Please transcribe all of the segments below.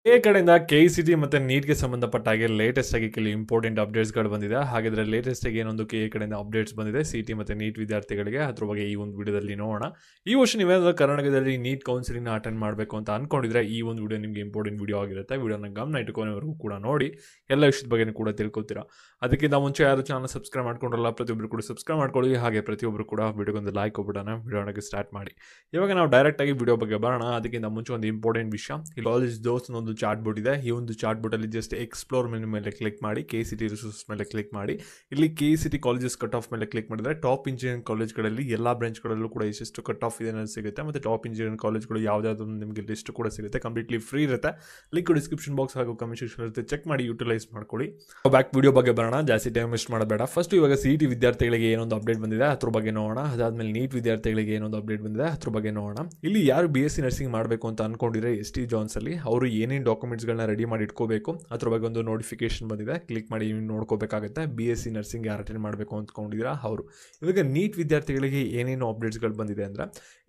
ಈ ಕಡೆಯಿಂದ ಕೆಇಸಿಟಿ ಮತ್ತು ನೀಟ್ಗೆ ಸಂಬಂಧಪಟ್ಟ ಹಾಗೆ ಲೇಟೆಸ್ಟ್ ಆಗಿ ಕೆಲವು ಇಂಪಾರ್ಟೆಂಟ್ ಅಪ್ಡೇಟ್ಸ್ಗಳು ಬಂದಿದೆ. ಹಾಗಿದ್ರೆ ಲೇಟೆಸ್ಟ್ ಆಗಿ ಏನೊಂದು ಕೆ ಕಡೆಯಿಂದ ಅಪ್ಡೇಟ್ಸ್ ಬಂದಿದೆ ಸಿಟಿ ಮತ್ತು ನೀಟ್ ವಿದ್ಯಾರ್ಥಿಗಳಿಗೆ, ಅದ್ರ ಬಗ್ಗೆ ಈ ಒಂದು ವಿಡಿಯೋದಲ್ಲಿ ನೋಡೋಣ. ಈ ವರ್ಷ ನೀವೇನಾದರೂ ಕರ್ನಾಟಕದಲ್ಲಿ ನೀಟ್ ಕೌನ್ಸಿಲಿಂಗ್ನ ಅಟೆಂಡ್ ಮಾಡಬೇಕು ಅಂತ ಅನ್ಕೊಂಡಿದ್ರೆ ಈ ಒಂದು ವಿಡಿಯೋ ನಿಮಗೆ ಇಂಪಾರ್ಟೆಂಟ್ ವಿಡಿಯೋ ಆಗಿರುತ್ತೆ. ವಿಡಿಯೋನ ಗಮನ ಇಟ್ಕೊನೆವರೆಗೂ ಕೂಡ ನೋಡಿ, ಎಲ್ಲ ವಿಷಯದ ಬಗ್ಗೆ ಕೂಡ ತಿಳ್ಕೊತೀರಾ. ಅದಕ್ಕಿಂತ ಮುಂಚೆ ಯಾರು ಚಾನಲ್ ಸಬ್ಸ್ಕ್ರೈಬ್ ಮಾಡ್ಕೊಂಡ್ರಲ್ಲ ಪ್ರತಿಯೊಬ್ಬರು ಕೂಡ ಸಬ್ಸ್ಕ್ರೈಬ್ ಮಾಡ್ಕೊಳ್ಳಿ. ಹಾಗೆ ಪ್ರತಿಯೊಬ್ಬರು ಕೂಡ ವಿಡಿಯೋಗೊಂದು ಲೈಕ್ ಕೊಟ್ಬಿಡೋಣ. ವಿಡಿಯೋನಾಗೆ ಸ್ಟಾರ್ಟ್ ಮಾಡಿ. ಇವಾಗ ನಾವು ಡೈರೆಕ್ಟ್ ಆಗಿ ವಿಡಿಯೋ ಬಗ್ಗೆ ಬರೋಣ. ಅದಕ್ಕಿಂತ ಮುಂಚೆ ಒಂದು ಇಂಪಾರ್ಟೆಂಟ್ ವಿಷಯ, ಈ ಕಾಲೇಜ್ ದೋಸ್ತ್ ಒಂದು ಚಾಟ್ ಬೋರ್ಡ್ ಇದೆ. ಈ ಒಂದು ಚಾಟ್ ಬೋರ್ಡಲ್ಲಿ ಜಸ್ಟ್ ಎಕ್ಸ್ಪ್ಲೋರ್ ಮೆನು ಮೇಲೆ ಕ್ಲಿಕ್ ಮಾಡಿ, KCT ರಿಸೋರ್ಸಸ್ ಮೇಲೆ ಕ್ಲಿಕ್ ಮಾಡಿ. ಇಲ್ಲಿ KCT ಕಾಲೇಜಸ್ ಕಟ್ ಆಫ್ ಮೇಲೆ ಕ್ಲಿಕ್ ಮಾಡಿದ್ರೆ ಟಾಪ್ ಇಂಜಿನಿಯರಿಂಗ್ ಕಾಲೇಜ್ಗಳಲ್ಲಿ ಎಲ್ಲ ಬ್ರಾಂಚ್ಗಳಲ್ಲೂ ಕೂಡ ಎಷ್ಟು ಕಟ್ ಆಫ್ ಇದೆ ಅನ್ನೋದು ಸಿಗುತ್ತೆ. ಮತ್ತು ಟಾಪ್ ಇಂಜಿನಿಯರಿಂಗ್ ಕಾಲೇಜ್ಗಳು ಯಾವುದಾದ್ರು ನಿಮಗೆ ಲಿಸ್ಟ್ ಕೂಡ ಸಿಗುತ್ತೆ. ಕಂಪ್ಲೀಟ್ಲಿ ಫ್ರೀ ಇರುತ್ತೆ. ಲಿಂಕ್ ಡಿಸ್ಕ್ರಿಪ್ಷನ್ ಬಾಕ್ಸ್ ಹಾಗೂ ಕಮೆಂಟ್ ಸೆಕ್ಷನ್ ಇರುತ್ತೆ, ಚೆಕ್ ಮಾಡಿ ಯೂಟಿಲೈಸ್ ಮಾಡ್ಕೊಳ್ಳಿ. ಬ್ಯಾಕ್ ವಿಡಿಯೋ ಬಗ್ಗೆ ಬರೋಣ, ಜಾಸ್ತಿ ಟೈಮ್ ವೇಸ್ಟ್ ಮಾಡಬೇಡ. ಫಸ್ಟ್ ಇವಾಗ CET ವಿದ್ಯಾರ್ಥಿಗಳಿಗೆ ಏನೊಂದು ಅಪ್ಡೇಟ್ ಬಂದಿದೆ ಅದ್ರ ಬಗ್ಗೆ ನೋಡೋಣ. ಅದಾದ್ಮೇಲೆ ನೀಟ್ ವಿದ್ಯಾರ್ಥಿಗಳಿಗೆ ಏನೊಂದು ಅಪ್ಡೇಟ್ ಬಂದಿದೆ ಅದ್ರ ಬಗ್ಗೆ ನೋಡೋಣ. ಇಲ್ಲಿ ಯಾರು BSc ನರ್ಸಿಂಗ್ ಮಾಡಬೇಕು ಅಂತ ಅನ್ಕೊಂಡಿದ್ರೆ ST ಜಾನ್ಸ್ ಅಲ್ಲಿ ಅವರು ಏನೇನು ಡಾಕ್ಯುಮೆಂಟ್ಸ್ಗಳನ್ನ ರೆಡಿ ಮಾಡಿ ಇಟ್ಕೋಬೇಕು ಅದ್ರ ಬಗ್ಗೆ ಒಂದು ನೋಟಿಫಿಕೇಶನ್ ಬಂದಿದೆ. ಕ್ಲಿಕ್ ಮಾಡಿ ನೋಡ್ಕೋಬೇಕಾಗುತ್ತೆ. BSc ನರ್ಸಿಂಗ್ ಯಾರು ಅಟೆಂಡ್ ಮಾಡಬೇಕು ಅಂದ್ಕೊಂಡಿದ್ದೀರಾ ಅವರು. ಇವಾಗ ನೀಟ್ ವಿದ್ಯಾರ್ಥಿಗಳಿಗೆ ಏನೇನು ಅಪ್ಡೇಟ್ಸ್ಗಳು ಬಂದಿದೆ ಅಂದರೆ,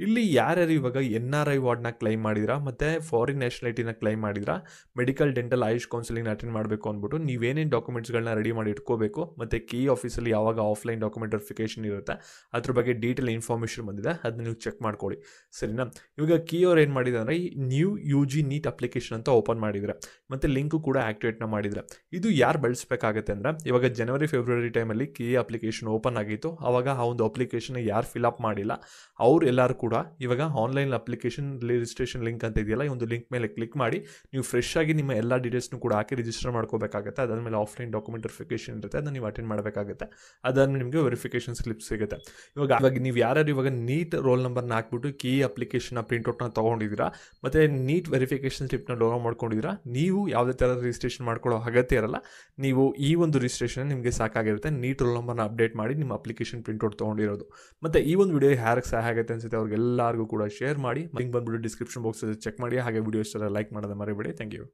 ಇಲ್ಲಿ ಯಾರ್ಯಾರು ಇವಾಗ NRI ವಾರ್ಡ್ನ ಕ್ಲೈಮ್ ಮಾಡಿದ್ರಾ ಮತ್ತು ಫಾರಿನ್ ನ್ಯಾಷನಾಲಿಟಿನ ಕ್ಲೈಮ್ ಮಾಡಿದ್ರಾ, ಮೆಡಿಕಲ್ ಡೆಂಟಲ್ ಆಯುಷ್ ಕೌನ್ಸಿಲಿಂಗ್ನ ಅಟೆಂಡ್ ಮಾಡಬೇಕು ಅಂದ್ಬಿಟ್ಟು ನೀವೇನೇನು ಡಾಕ್ಯುಮೆಂಟ್ಸ್ಗಳನ್ನ ರೆಡಿ ಮಾಡಿ ಇಟ್ಕೋಬೇಕು ಮತ್ತು KE ಆಫೀಸಲ್ಲಿ ಯಾವಾಗ ಆಫ್ಲೈನ್ ಡಾಕ್ಯುಮೆಂಟ್ ವೆರಿಫಿಕೇಷನ್ ಇರುತ್ತೆ ಅದ್ರ ಬಗ್ಗೆ ಡೀಟೇಲ್ ಇನ್ಫಾರ್ಮೇಷನ್ ಬಂದಿದೆ, ಅದನ್ನ ನೀವು ಚೆಕ್ ಮಾಡ್ಕೊಳ್ಳಿ. ಸರಿನಾ? ಇವಾಗ ಕೀ ಅವ್ರು ಏನು ಮಾಡಿದೆ ಅಂದರೆ ಈ ನ್ಯೂ UG ನೀಟ್ ಅಪ್ಲಿಕೇಶನ್ ಅಂತ ಓಪನ್ ಮಾಡಿದರೆ ಮತ್ತು ಲಿಂಕು ಕೂಡ ಆ್ಯಕ್ಟಿವೇಟ್ನ ಮಾಡಿದರೆ, ಇದು ಯಾರು ಬಳಸಬೇಕಾಗತ್ತೆ ಅಂದರೆ, ಇವಾಗ ಜನವರಿ ಫೆಬ್ರವರಿ ಟೈಮಲ್ಲಿ KE ಅಪ್ಲಿಕೇಶನ್ ಓಪನ್ ಆಗಿತ್ತು. ಆವಾಗ ಆ ಒಂದು ಅಪ್ಲಿಕೇಶನ್ ಯಾರು ಫಿಲಪ್ ಮಾಡಿಲ್ಲ ಅವ್ರು ಎಲ್ಲರೂ ಕೂಡ ಇವಾಗ ಆನ್ಲೈನ್ ಅಪ್ಲಿಕೇಶನ್ ರಿಜಿಸ್ಟ್ರೇಷನ್ ಲಿಂಕ್ ಅಂತ ಇದೆಯಲ್ಲ, ಈ ಒಂದು ಲಿಂಕ್ ಮೇಲೆ ಕ್ಲಿಕ್ ಮಾಡಿ ನೀವು ಫ್ರೆಶ್ ಆಗಿ ನಿಮ್ಮ ಎಲ್ಲ ಡೀಟೇಲ್ಸ್ನು ಕೂಡ ಹಾಕಿ ರಿಜಿಸ್ಟರ್ ಮಾಡ್ಕೋಬೇಕಾಗುತ್ತೆ. ಅದಾದಮೇಲೆ ಆಫ್ಲೈನ್ ಡಾಕ್ಯುಮೆಂಟ್ ವೆರಿಫಿಕೇಷನ್ ಇರುತ್ತೆ, ಅದನ್ನು ನೀವು ಅಟೆಂಡ್ ಮಾಡಬೇಕಾಗುತ್ತೆ. ಅದಾದ್ಮೇಲೆ ನಿಮಗೆ ವೆರಿಫಿಕೇಷನ್ ಸ್ಲಿಪ್ ಸಿಗುತ್ತೆ. ಇವಾಗ ನೀವು ಯಾರು ಇವಾಗ ನೀಟ್ ರೋಲ್ ನಂಬರ್ನ ಹಾಕ್ಬಿಟ್ಟು KE ಅಪ್ಲಿಕೇಶನ್ ಪ್ರಿಂಟ್ಔಟ್ನ ತೊಗೊಂಡಿದ್ದೀರಾ ಮತ್ತು ನೀಟ್ ವೆರಿಫಿಕೇಷನ್ ಸ್ಲಿಪ್ನ ಡೌನ್ಲೋಡ್ ಮಾಡ್ಕೊಂಡಿದ್ದೀರಾ, ನೀವು ಯಾವುದೇ ಥರ ರಿಜಿಸ್ಟ್ರೇಷನ್ ಮಾಡ್ಕೊಳ್ಳೋ ಅಗತ್ಯ ಇರಲ್ಲ. ನೀವು ಈ ಒಂದು ರಿಜಿಸ್ಟ್ರೇಷನ್ ನಿಮಗೆ ಸಾಕಾಗಿರುತ್ತೆ. ನೀಟ್ ರೋಲ್ ನಂಬರ್ನ ಅಪ್ಡೇಟ್ ಮಾಡಿ ನಿಮ್ಮ ಅಪ್ಲಿಕೇಶನ್ ಪ್ರಿಂಟ್ಔಟ್ ತೊಗೊಂಡಿರೋದು. ಮತ್ತು ಈ ಒಂದು ವಿಡಿಯೋ ಯಾರಿಗೆ ಸಹಾಯ ಆಗುತ್ತೆ ಅನ್ಸುತ್ತೆ ಅವ್ರಿಗೆಲ್ಲರಿಗೂ ಕೂಡ ಶೇರ್ ಮಾಡಿ. ಲಿಂಕ್ ಬಂದ್ಬಿಟ್ಟು ಡಿಸ್ಕ್ರಿಪ್ಷನ್ ಬಾಕ್ಸಲ್ಲಿ ಚೆಕ್ ಮಾಡಿ. ಹಾಗೆ ವಿಡಿಯೋ ಇಷ್ಟ ಲೈಕ್ ಮಾಡೋದು ಮರಿಬೇಡಿ. Thank you.